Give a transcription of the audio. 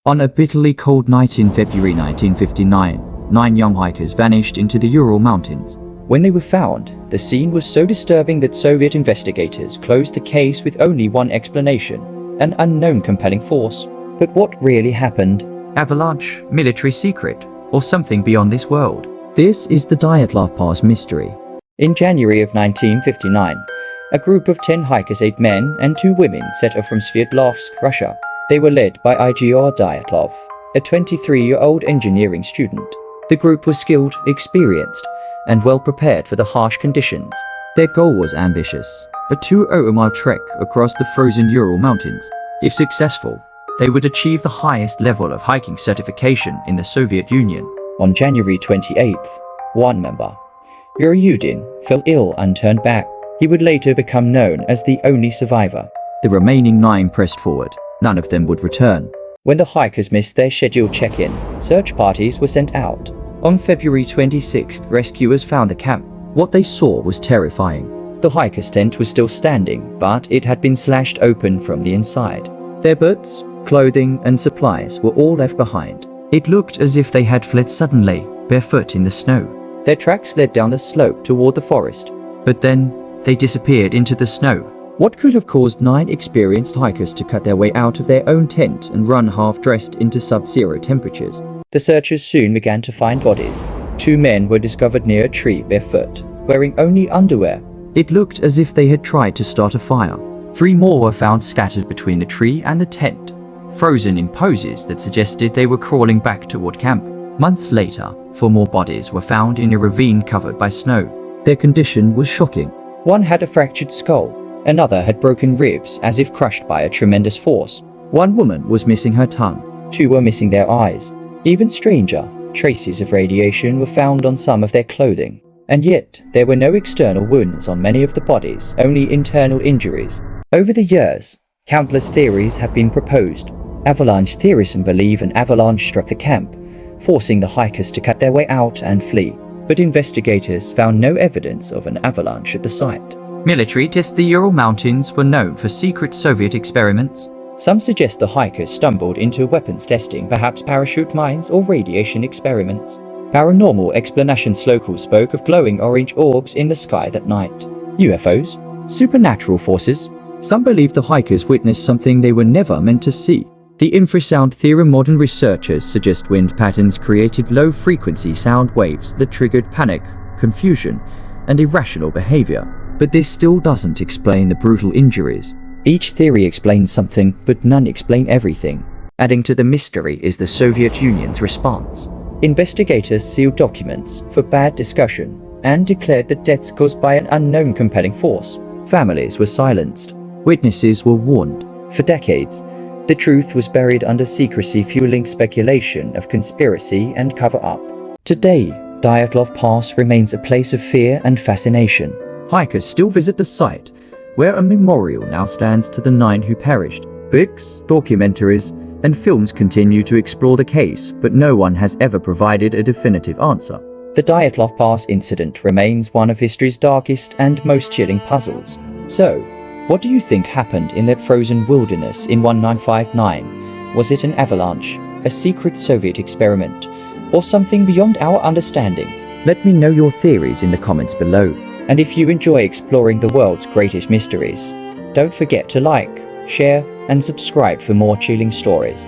On a bitterly cold night in February 1959, 9 young hikers vanished into the Ural Mountains. When they were found, the scene was so disturbing that Soviet investigators closed the case with only one explanation: an unknown compelling force. But what really happened? Avalanche, military secret, or something beyond this world? This is the Dyatlov Pass mystery. In January of 1959, a group of 10 hikers, 8 men and 2 women, set off from Sverdlovsk, Russia. They were led by Igor Dyatlov, a 23-year-old engineering student. The group was skilled, experienced, and well prepared for the harsh conditions. Their goal was ambitious: a 2-mile trek across the frozen Ural Mountains. If successful, they would achieve the highest level of hiking certification in the Soviet Union. On January 28th, one member, Yudin, fell ill and turned back. He would later become known as the only survivor. The remaining 9 pressed forward. None of them would return. When the hikers missed their scheduled check-in, search parties were sent out. On February 26th, rescuers found the camp. What they saw was terrifying. The hikers' tent was still standing, but it had been slashed open from the inside. Their boots, clothing, and supplies were all left behind. It looked as if they had fled suddenly, barefoot in the snow. Their tracks led down the slope toward the forest, but then they disappeared into the snow. What could have caused 9 experienced hikers to cut their way out of their own tent and run half-dressed into sub-zero temperatures? The searchers soon began to find bodies. 2 men were discovered near a tree barefoot, wearing only underwear. It looked as if they had tried to start a fire. 3 more were found scattered between the tree and the tent, frozen in poses that suggested they were crawling back toward camp. Months later, 4 more bodies were found in a ravine covered by snow. Their condition was shocking. One had a fractured skull. Another had broken ribs as if crushed by a tremendous force. 1 woman was missing her tongue. 2 were missing their eyes. Even stranger, traces of radiation were found on some of their clothing. And yet, there were no external wounds on many of the bodies, only internal injuries. Over the years, countless theories have been proposed. Avalanche theorists believe an avalanche struck the camp, forcing the hikers to cut their way out and flee. But investigators found no evidence of an avalanche at the site. Military tests the Ural Mountains were known for secret Soviet experiments. Some suggest the hikers stumbled into weapons testing, perhaps parachute mines or radiation experiments. Paranormal explanations locals spoke of glowing orange orbs in the sky that night. UFOs? Supernatural forces? Some believe the hikers witnessed something they were never meant to see. The infrasound theory. Modern researchers suggest wind patterns created low-frequency sound waves that triggered panic, confusion, and irrational behavior. But this still doesn't explain the brutal injuries. Each theory explains something, but none explain everything. Adding to the mystery is the Soviet Union's response. Investigators sealed documents, forbade discussion, and declared the deaths caused by an unknown compelling force. Families were silenced. Witnesses were warned. For decades, the truth was buried under secrecy, fueling speculation of conspiracy and cover-up. Today, Dyatlov Pass remains a place of fear and fascination. Hikers still visit the site, where a memorial now stands to the 9 who perished. Books, documentaries, and films continue to explore the case, but no one has ever provided a definitive answer. The Dyatlov Pass incident remains one of history's darkest and most chilling puzzles. So, what do you think happened in that frozen wilderness in 1959? Was it an avalanche, a secret Soviet experiment, or something beyond our understanding? Let me know your theories in the comments below. And if you enjoy exploring the world's greatest mysteries, don't forget to like, share, and subscribe for more chilling stories.